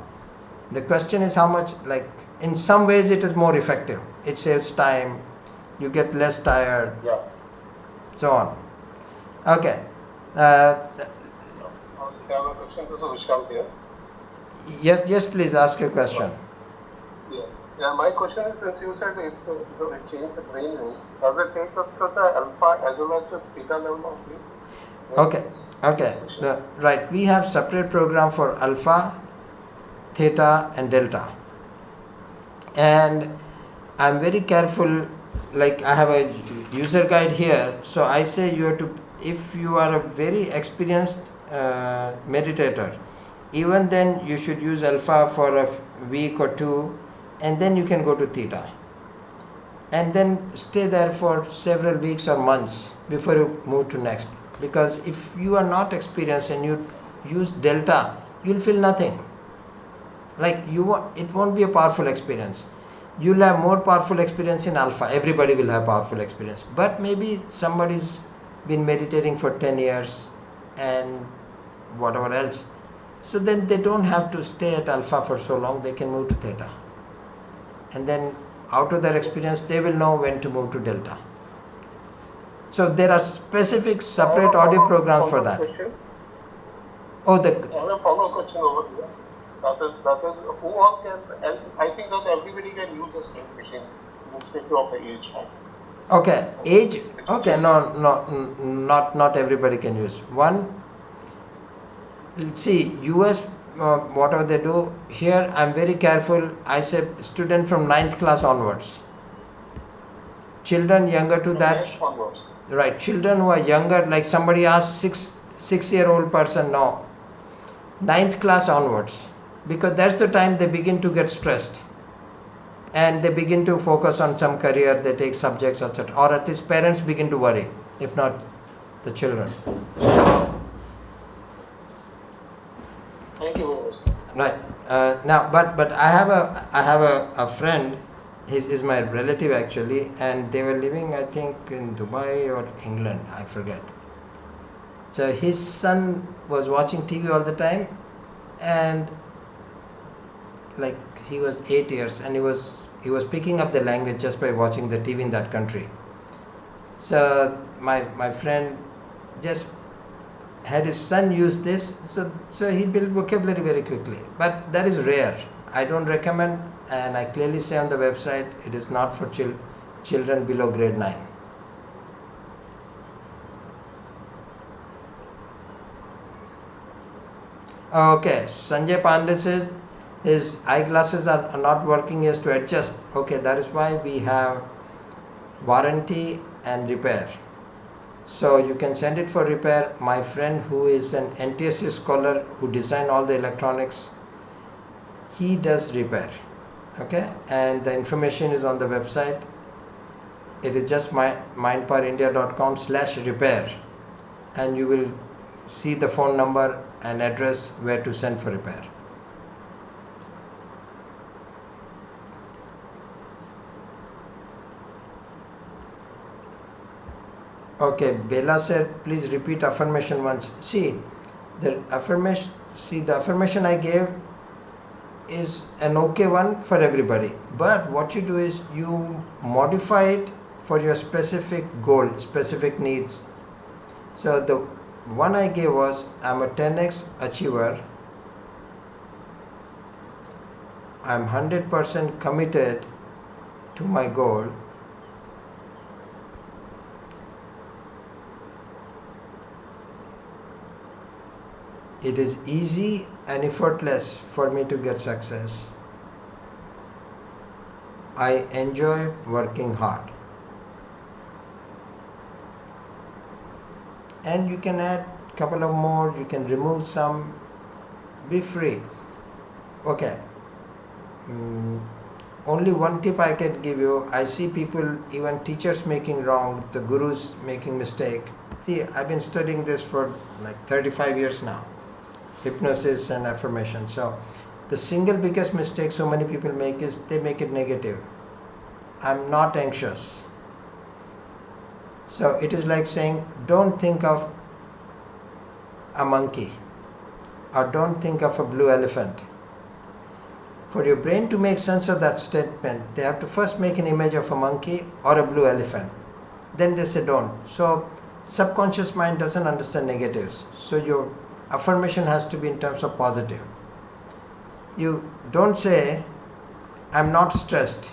The question is how much, like, in some ways it is more effective. It saves time, you get less tired, Yeah. so on. Okay. I have a question. This is Vishal here. Yes, please ask your question. Yeah. My question is, since you said it changes the brain waves, does it take us to the alpha as well as the beta level of waves? Okay, okay, right. We have separate program for alpha, theta, and delta. And I'm very careful. Like I have a user guide here, so I say you have to. If you are a very experienced meditator, even then you should use alpha for a week or two, and then you can go to theta, and then stay there for several weeks or months before you move to next. Because if you are not experienced and you use delta, you'll feel nothing. Like it won't be a powerful experience. You'll have more powerful experience in alpha. Everybody will have powerful experience, but maybe somebody's been meditating for 10 years and whatever else, so then they don't have to stay at alpha for so long. They can move to theta, and then out of their experience they will know when to move to delta. So there are specific separate audio programs for that. Question. Oh, the I have a follow-up question over here. That is, who all can, and I think that everybody can use a state machine, irrespective of the age. okay, age. Okay, not everybody can use one. See, US, whatever they do here, I'm very careful. I say student from 9th class onwards. Children younger to that, Onwards. right? Children who are younger, like somebody asked 6-year-old person, no. 9th class onwards, because that's the time they begin to get stressed, and they begin to focus on some career. They take subjects, etc., or at least parents begin to worry, if not the children. Thank you very much. Right. Now, but I have a friend. He is my relative actually, and they were living, I think, in Dubai or England. I forget. So his son was watching TV all the time, and like he was 8 years, and he was picking up the language just by watching the TV in that country. So my friend just had his son use this, so he built vocabulary very quickly. But that is rare. I don't recommend, and I clearly say on the website, it is not for children below grade 9. Okay, Sanjay Pandey says his eyeglasses are not working. He has to adjust. Okay, that is why we have warranty and repair. So you can send it for repair. My friend who is an NTSC scholar who designed all the electronics, he does repair. Okay, and the information is on the website. It is just mindpowerindia.com/repair, and you will see the phone number and address where to send for repair. Okay, Bella said, please repeat affirmation once. See, the affirmation I gave is an okay one for everybody. But what you do is you modify it for your specific goal, specific needs. So the one I gave was, I'm a 10x achiever. I'm 100% committed to my goal. It is easy and effortless for me to get success. I enjoy working hard. And you can add a couple of more, you can remove some, be free. Okay. Only one tip I can give you. I see people, even teachers making wrong, the gurus making mistake. See, I've been studying this for like 35 years now. Hypnosis and affirmation. So the single biggest mistake so many people make is they make it negative. I'm not anxious. So it is like saying, don't think of a monkey or don't think of a blue elephant. For your brain to make sense of that statement, they have to first make an image of a monkey or a blue elephant. Then they say don't. So subconscious mind doesn't understand negatives. So your affirmation has to be in terms of positive. You don't say, I'm not stressed.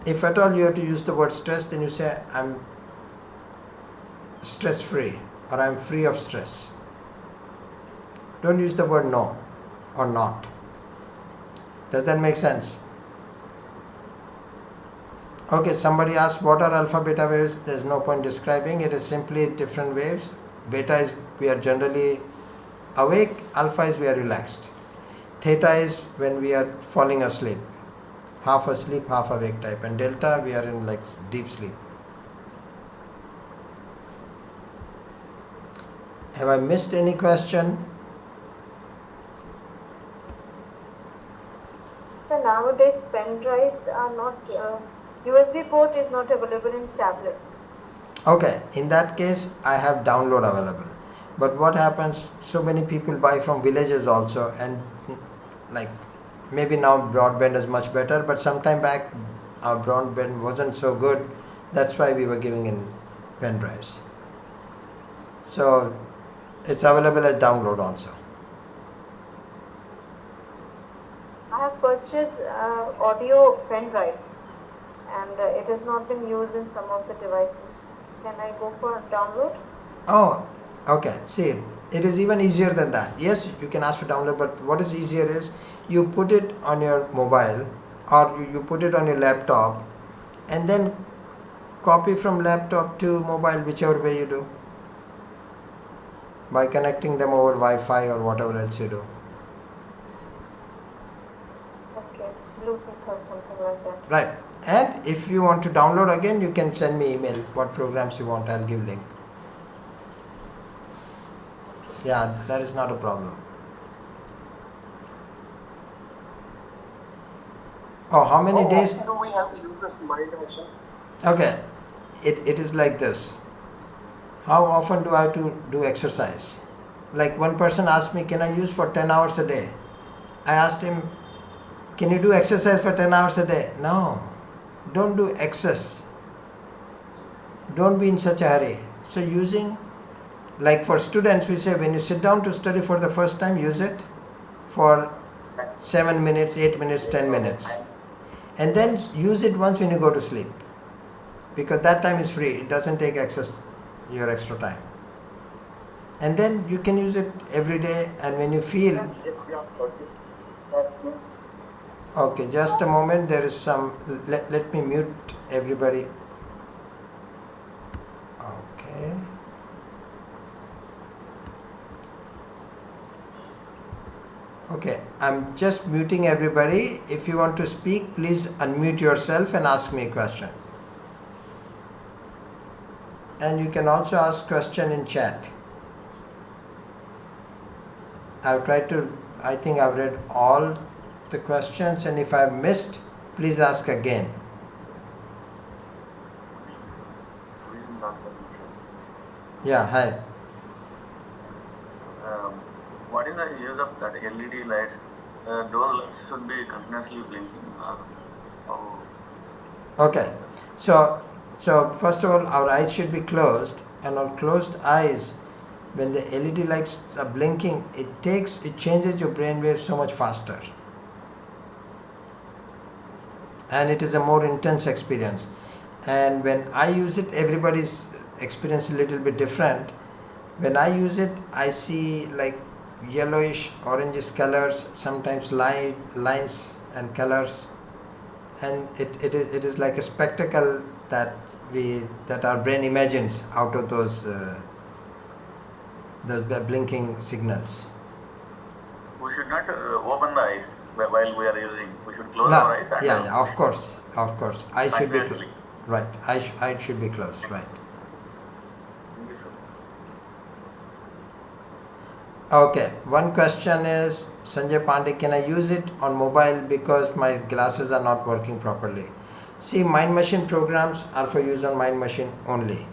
If at all you have to use the word stress, then you say, stress free or I'm free of stress. Don't use the word no or not. Does that make sense? Okay, somebody asked what are alpha beta waves. There's no point describing. It is simply different waves. Beta is we are generally awake, alpha is we are relaxed. Theta is when we are falling asleep, half asleep, half awake type, and delta we are in like deep sleep. Have I missed any question? So nowadays pen drives are not, USB port is not available in tablets. Okay, in that case I have download available. But what happens, so many people buy from villages also, and like maybe now broadband is much better, but sometime back our broadband wasn't so good. That's why we were giving in pen drives. So it's available as download also. I have purchased audio pen drive and it has not been used in some of the devices. Can I go for download? Oh, okay. See, it is even easier than that. Yes, you can ask for download, but what is easier is you put it on your mobile or you put it on your laptop and then copy from laptop to mobile, whichever way you do, by connecting them over Wi-Fi or whatever else you do. Okay, Bluetooth or something like that. Right. And if you want to download again, you can send me email what programs you want. I'll give link. Okay, sir. Yeah, that is not a problem. Oh, how many days? How often do we have to use this mind machine? Okay, it is like this. How often do I have to do exercise? Like one person asked me, can I use for 10 hours a day? I asked him, can you do exercise for 10 hours a day? No, don't do excess. Don't be in such a hurry. So using, like for students, we say when you sit down to study for the first time, use it for 7 minutes, 8 minutes, 10 minutes. And then use it once when you go to sleep. Because that time is free. It doesn't take your extra time. And then you can use it every day, and when you feel, okay, just a moment, there is some, let me mute everybody. Okay. Okay, I'm just muting everybody. If you want to speak, please unmute yourself and ask me a question. And you can also ask question in chat. I've tried to, I think I've read all the questions, and if I've missed, please ask again. Yeah, hi. What is the use of that LED lights? Those lights should be continuously blinking. Okay, so first of all, our eyes should be closed, and on closed eyes, when the LED lights are blinking, it changes your brain waves so much faster, and it is a more intense experience. And when I use it, everybody's experience is a little bit different. When I use it, I see like yellowish, orangish colors, sometimes lines and colors, and it is like a spectacle that our brain imagines out of those blinking signals. We should not open the eyes while we are using. We should close our eyes. And yeah, of course. I should be continuously. right. I should be closed, right. Thank you, sir. Okay, one question is, Sanjay Pandey, can I use it on mobile because my glasses are not working properly? See, Mind Machine programs are for use on Mind Machine only.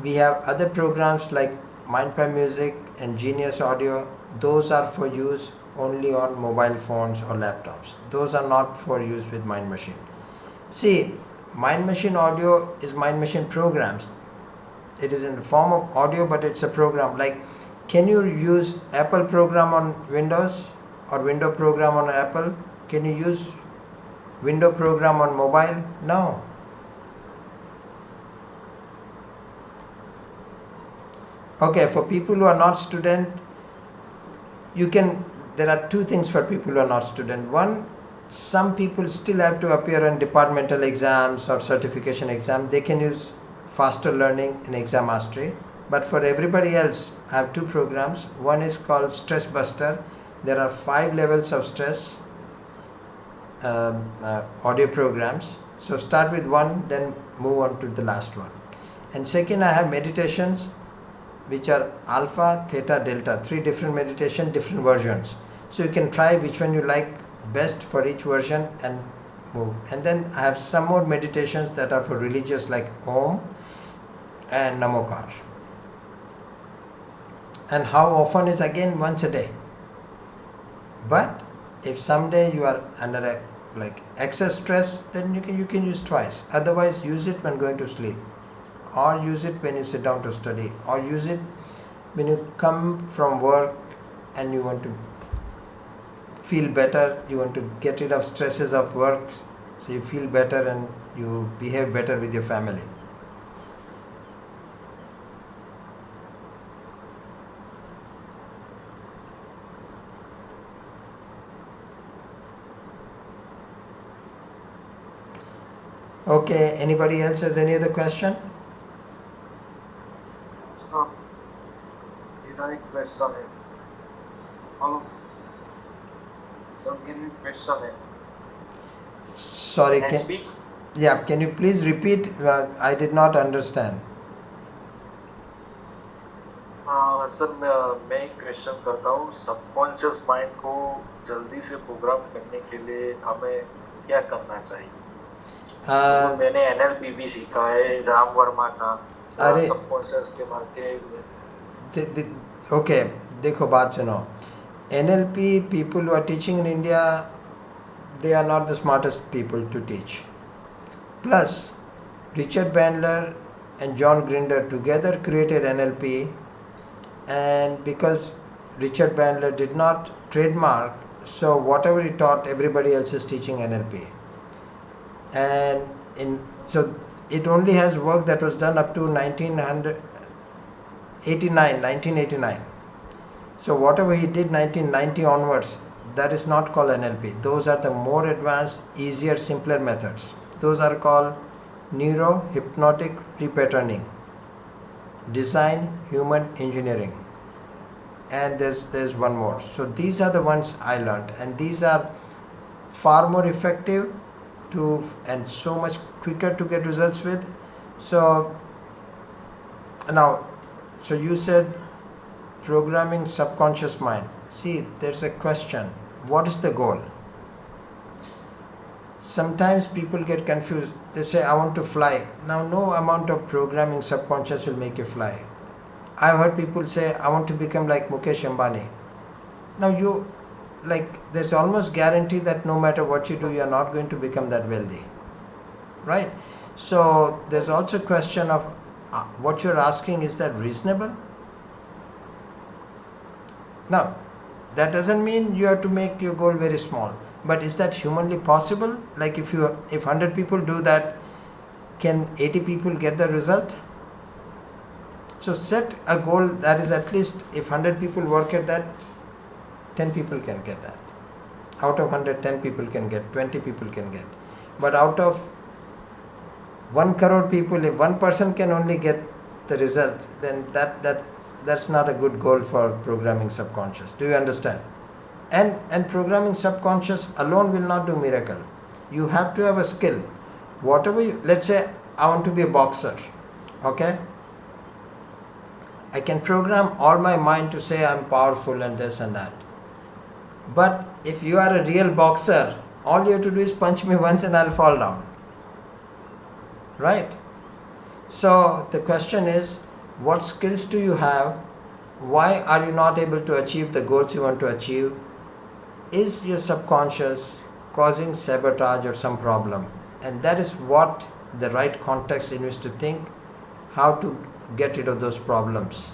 We have other programs like MindPy Music and Genius Audio. Those are for use only on mobile phones or laptops. Those are not for use with Mind Machine. See, Mind Machine Audio is Mind Machine programs. It is in the form of audio, but it's a program. Like, can you use Apple program on Windows or Window program on Apple? Can you use Window program on mobile? No. Okay, for people who are not student, there are two things for people who are not student. One, some people still have to appear on departmental exams or certification exam. They can use faster learning in exam mastery. But for everybody else, I have two programs. One is called Stress Buster. There are 5 levels of stress audio programs. So start with one, then move on to the last one. And second, I have meditations which are alpha, theta, delta, 3 different meditation, different versions. So you can try which one you like best for each version and move. And then I have some more meditations that are for religious, like Om and Namokar. And how often is again once a day. But if someday you are under excess stress, then you can use twice. Otherwise, use it when going to sleep, or use it when you sit down to study, or use it when you come from work and you want to feel better, you want to get rid of stresses of work, so you feel better and you behave better with your family. Okay, anybody else has any other question? Sir मेरा एक question है. Hello sir, मेरा एक question है. Sorry, Can I speak? can you please repeat? I did not understand. Sir मैं एक question करता हूँ. सबकॉन्शियस माइंड को जल्दी से प्रोग्राम करने के लिए हमें क्या करना चाहिए? मैंने NLP भी सीखा है राम वर्मा का, सबकॉन्शियस के बारे में. Okay, देखो बात सुनो. NLP people who are teaching in India, they are not the smartest people to teach. Plus, Richard Bandler and John Grinder together created NLP, and because Richard Bandler did not trademark, so whatever he taught, everybody else is teaching NLP. And so it only has work that was done up to 1989. So whatever he did 1990 onwards, that is not called NLP. Those are the more advanced, easier, simpler methods. Those are called neuro-hypnotic repatterning, design human engineering, and there's one more. So these are the ones I learned, and these are far more effective and so much quicker to get results with. So now, so you said programming subconscious mind. See, there's a question. What is the goal? Sometimes people get confused. They say, I want to fly. Now, no amount of programming subconscious will make you fly. I've heard people say, I want to become like Mukesh Ambani. Now there's almost guarantee that no matter what you do, you are not going to become that wealthy, right? So there's also a question of what you're asking, is that reasonable? Now, that doesn't mean you have to make your goal very small, but is that humanly possible? Like if 100 people do that, can 80 people get the result? So set a goal that is at least, if 100 people work at that, 10 people can get that. Out of 100, 10 people can get, 20 people can get. But out of 1 crore people, if one person can only get the result, then that's not a good goal for programming subconscious. Do you understand? And programming subconscious alone will not do miracle. You have to have a skill. Let's say I want to be a boxer, okay? I can program all my mind to say I'm powerful and this and that. But if you are a real boxer, all you have to do is punch me once and I'll fall down. Right? So the question is, what skills do you have? Why are you not able to achieve the goals you want to achieve? Is your subconscious causing sabotage or some problem? And that is what the right context in which to think how to get rid of those problems.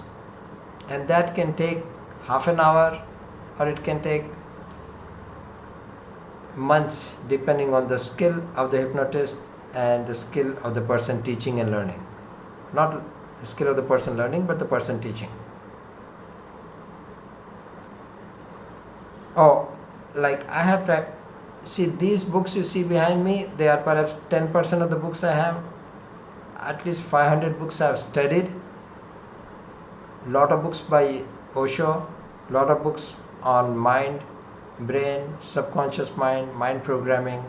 And that can take half an hour, or it can take months, depending on the skill of the hypnotist and the skill of the person teaching and learning. Not skill of the person learning, but the person teaching. Oh, like I have see these books you see behind me, they are perhaps 10% of the books I have. At least 500 books I have studied. Lot of books by Osho, lot of books on mind, brain, subconscious mind, mind programming.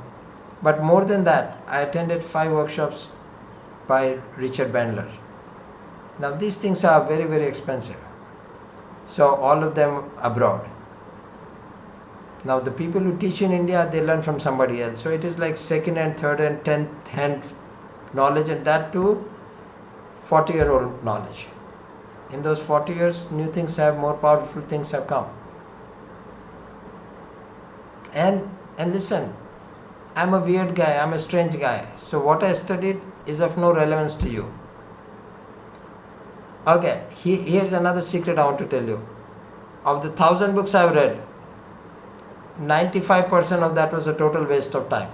But more than that, I attended 5 workshops by Richard Bandler. Now these things are very, very expensive. So all of them abroad. Now the people who teach in India, they learn from somebody else. So it is like second and third and 10th hand knowledge, and that too 40-year-old knowledge. In those 40 years, new things have, more powerful things have come. And listen, I'm a weird guy, I'm a strange guy. So what I studied is of no relevance to you. Okay, here's another secret I want to tell you. Of the 1,000 books I've read, 95% of that was a total waste of time.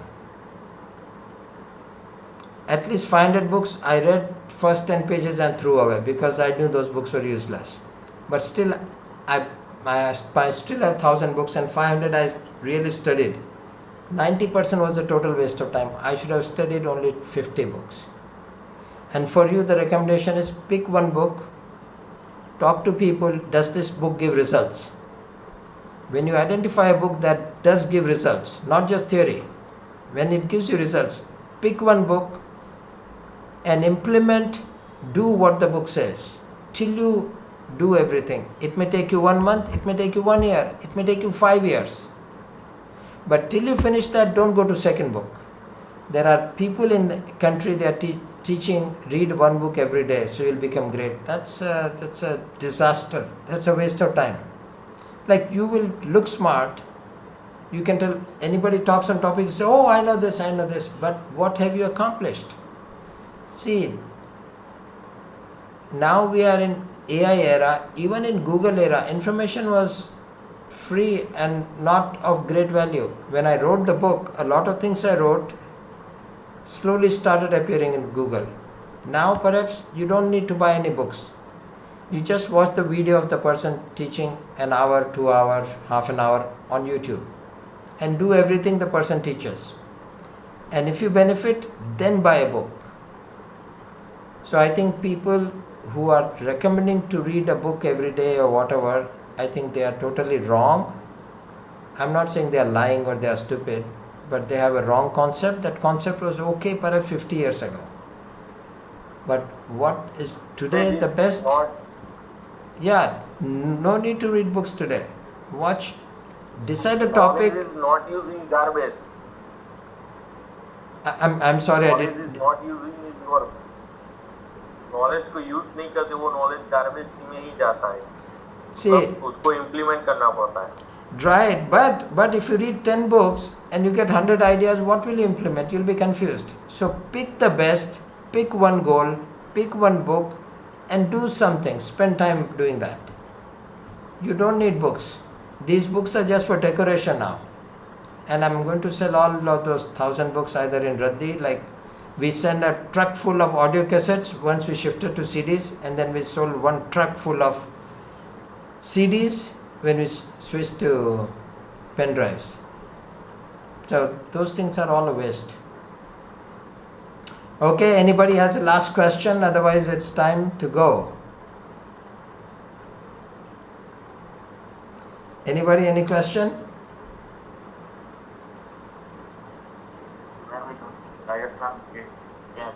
At least 500 books I read first 10 pages and threw away because I knew those books were useless. But still, I still have 1,000 books, and 500 I really studied. 90% was a total waste of time. I should have studied only 50 books. And for you, the recommendation is pick one book, talk to people, does this book give results? When you identify a book that does give results, not just theory, when it gives you results, pick one book and implement, do what the book says, till you do everything. It may take you 1 month, it may take you 1 year, it may take you 5 years. But till you finish that, don't go to second book. There are people in the country, they are teaching, read one book every day, so you'll become great. That's a disaster. That's a waste of time. Like, you will look smart, you can tell, anybody talks on topic, you say, oh, I know this, but what have you accomplished? See, now we are in AI era, even in Google era, information was free and not of great value. When I wrote the book, a lot of things I wrote slowly started appearing in Google. Now perhaps you don't need to buy any books. You just watch the video of the person teaching, an hour, 2 hours, half an hour on YouTube, and do everything the person teaches. And if you benefit, then buy a book. So I think people who are recommending to read a book every day or whatever, I think they are totally wrong. I'm not saying they are lying or they are stupid, but they have a wrong concept. That concept was okay perhaps 50 years ago. But what is today the best? Yeah, no need to read books today. Watch, decide a topic. Knowledge is not using garbage. I'm sorry, I Knowledge didn't. is not using your knowledge को use नहीं करते, वो knowledge garbage में ही जाता है. See, उसको implement करना पड़ता है. right, but if you read 10 books and you get 100 ideas, what will you implement? You'll be confused. So pick the best, pick one goal, pick one book, and do something. Spend time doing that. You don't need books. These books are just for decoration now. And I'm going to sell all of those 1,000 books either in Raddi, like we send a truck full of audio cassettes once we shifted to CDs, and then we sold one truck full of CDs when we switched to pen drives. So those things are all a waste. Okay, anybody has a last question? Otherwise it's time to go. Anybody, any question? Rajasthan,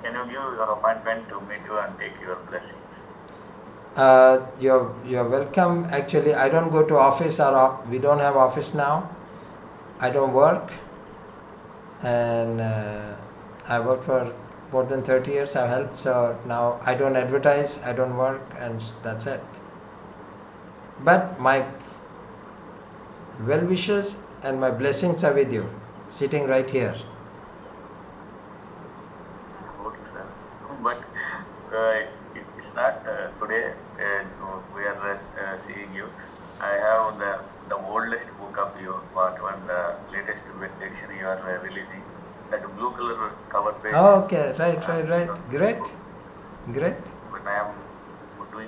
can you give your appointment to meet you and take your blessings? You're welcome. Actually, I don't go to office, or we don't have office now. I don't work, and I worked for more than 30 years. I've helped, so now I don't advertise, I don't work, and that's it. But my well wishes and my blessings are with you, sitting right here. Okay, sir. But it's not today we are seeing you. I have the oldest book of you, part one, the latest edition you are releasing. That blue color cover page. Oh, okay, right. Great. When I am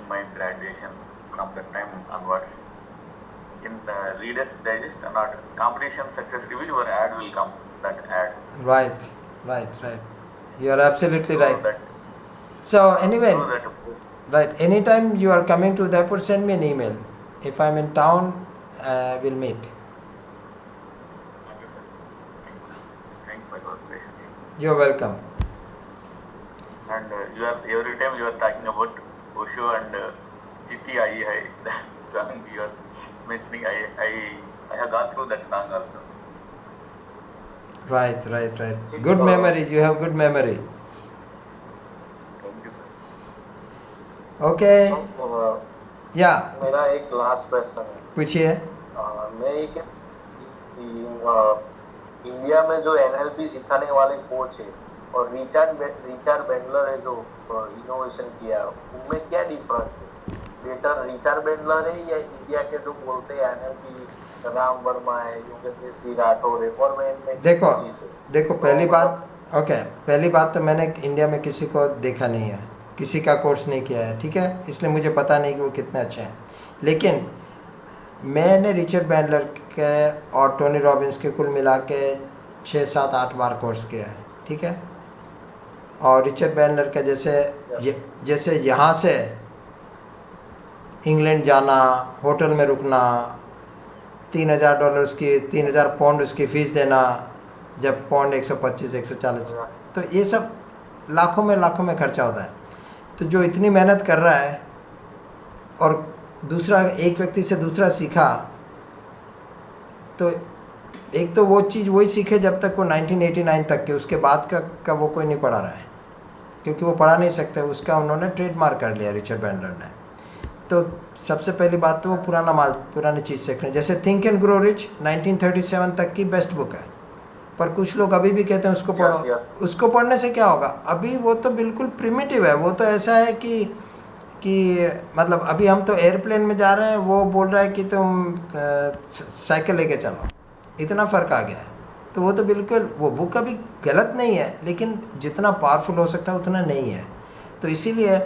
my graduation from that time onwards. In the Reader's Digest and not competition success review, your ad will come. That ad. Right. You are absolutely So right. that So anyway, so that right. Anytime you are coming to Udaipur, send me an email. If I'm in town, we'll meet. okay, sir. Thanks for your patience. You're welcome. And you are every time you are talking about Osho and Chitti Aayi Hai, that song you are mentioning. I have gone through that song also. Right. Good memory. You have good memory. Thank you, sir. Okay. Yeah. मेरा एक last question है पूछिए. मैं एक India में जो NLP सिखाने वाले कोच है और रिचर्ड बेंडलर है जो इनोवेशन किया उनमें क्या डिफरेंस है? बेटर रिचर्ड बेंडलर है या इंडिया के जो बोलते हैं एनएलपी राम वर्मा है, योगेंद्र सिंह राठौर है? और मैं देखो पहली बात तो मैंने इंडिया में किसी को देखा नहीं है, किसी का कोर्स नहीं किया है, ठीक है, इसलिए मुझे पता नहीं कि वो कितने अच्छे हैं. लेकिन मैंने रिचर्ड बैंडलर के और टोनी रॉबिन्स के कुल मिला के 6, 7, 8 बार कोर्स किया है, ठीक है. और रिचर्ड बैंडलर का जैसे यहाँ से इंग्लैंड जाना, होटल में रुकना, $3,000 उसकी 3,000 पाउंड उसकी फ़ीस देना, जब पाउंड 125, 140, तो ये सब लाखों में खर्चा होता है. तो जो इतनी मेहनत कर रहा है और दूसरा एक व्यक्ति से दूसरा सीखा, तो एक तो वो चीज़ वही सीखे जब तक वो 1989 तक के, उसके बाद का वो कोई नहीं पढ़ा रहा है, क्योंकि वो पढ़ा नहीं सकते, उसका उन्होंने ट्रेडमार्क कर लिया रिचर्ड बैंडलर ने. तो सबसे पहली बात तो वो पुरानी चीज़ सीख रहे हैं. जैसे थिंक एंड ग्रो रिच 1937 तक की बेस्ट बुक है, पर कुछ लोग अभी भी कहते हैं उसको पढ़ो. उसको पढ़ने से क्या होगा? अभी वो तो बिल्कुल प्रिमिटिव है. वो तो ऐसा है कि मतलब अभी हम तो एयरप्लेन में जा रहे हैं, वो बोल रहा है कि तुम साइकिल लेके चलो. इतना फ़र्क आ गया है. तो वो तो बिल्कुल, वो बुक अभी गलत नहीं है, लेकिन जितना पावरफुल हो सकता है उतना नहीं है. तो इसीलिए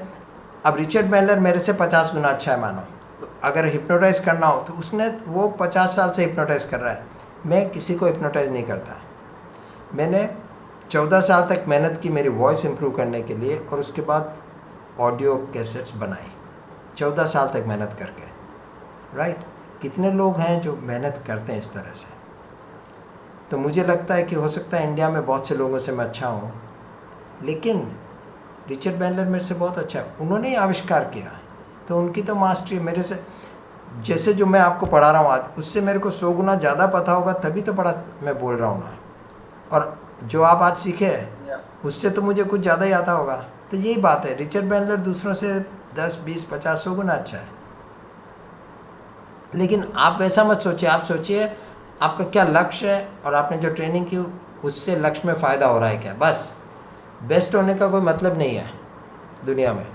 अब रिचर्ड बैंडलर मेरे से 50 गुना अच्छा है मानो. अगर हिप्नोटाइज करना हो तो उसने वो 50 साल से हिप्नोटाइज कर रहा है. मैं किसी को हिप्नोटाइज नहीं करता. मैंने 14 साल तक मेहनत की मेरी वॉइस इंप्रूव करने के लिए, और उसके बाद ऑडियो कैसेट्स बनाई 14 साल तक मेहनत करके. राइट. कितने लोग हैं जो मेहनत करते हैं इस तरह से? तो मुझे लगता है कि हो सकता है इंडिया में बहुत से लोगों से मैं अच्छा हूँ, लेकिन रिचर्ड बैंडलर मेरे से बहुत अच्छा है. उन्होंने ही आविष्कार किया, तो उनकी तो मास्टरी मेरे से, जैसे जो मैं आपको पढ़ा रहा हूँ आज, उससे मेरे को 100 गुना ज़्यादा पता होगा, तभी तो मैं बोल रहा हूँ ना. और जो आप आज सीखे उससे तो मुझे कुछ ज़्यादा ही आता होगा. तो यही बात है, रिचर्ड बैंडलर दूसरों से 10, 20, 50, 100 गुना अच्छा है. लेकिन आप वैसा मत सोचिए. आप सोचिए आपका क्या लक्ष्य है, और आपने जो ट्रेनिंग की उससे लक्ष्य में फ़ायदा हो रहा है क्या. बस बेस्ट होने का कोई मतलब नहीं है दुनिया में.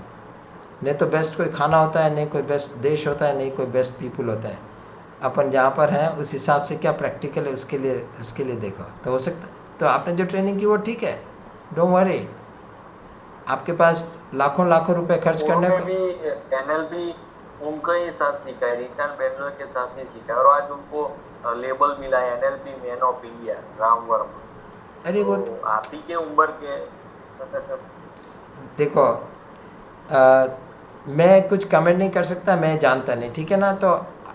नहीं तो बेस्ट कोई खाना होता है, नहीं कोई बेस्ट देश होता है, नहीं कोई बेस्ट पीपल होता है. अपन जहाँ पर हैं उस हिसाब से क्या प्रैक्टिकल है उसके लिए देखो. तो हो सकता, तो आपने जो ट्रेनिंग की वो ठीक है, डोंट वरी. आपके पास लाखों रुपए खर्च करने को. एनएलपी उनके ही साथ सीखा है, रिचर्ड बैंडलर के साथ नहीं सीखा, और आज उनको लेबल मिला है NLP man of India, Ram Verma. अरे वो तो आप ही के उम्र के देखो, मैं कुछ कमेंट नहीं कर सकता, मैं जानता नहीं, ठीक है ना. तो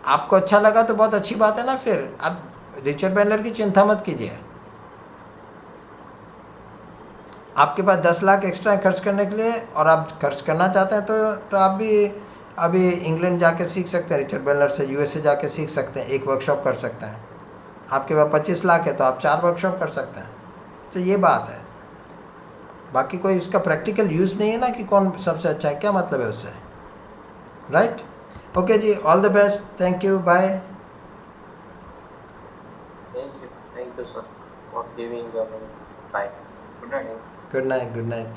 आपको अच्छा लगा तो बहुत अच्छी बात है ना. फिर आप रिचर्ड बैंडलर की चिंता मत कीजिए. आपके पास 10 लाख एक्स्ट्रा खर्च करने के लिए, और आप खर्च करना चाहते हैं तो आप भी अभी इंग्लैंड जाके सीख सकते हैं रिचर्ड बैंडलर से, यूएसए जाके सीख सकते हैं, एक वर्कशॉप कर सकते हैं. आपके पास 25 लाख है तो आप 4 वर्कशॉप कर सकते हैं. तो ये बात है. बाकी कोई उसका प्रैक्टिकल यूज़ नहीं है ना कि कौन सबसे अच्छा है, क्या मतलब है उससे. राइट. ओके जी, all the best. Thank you. Bye. Thank you sir for giving time. Good night. Good night.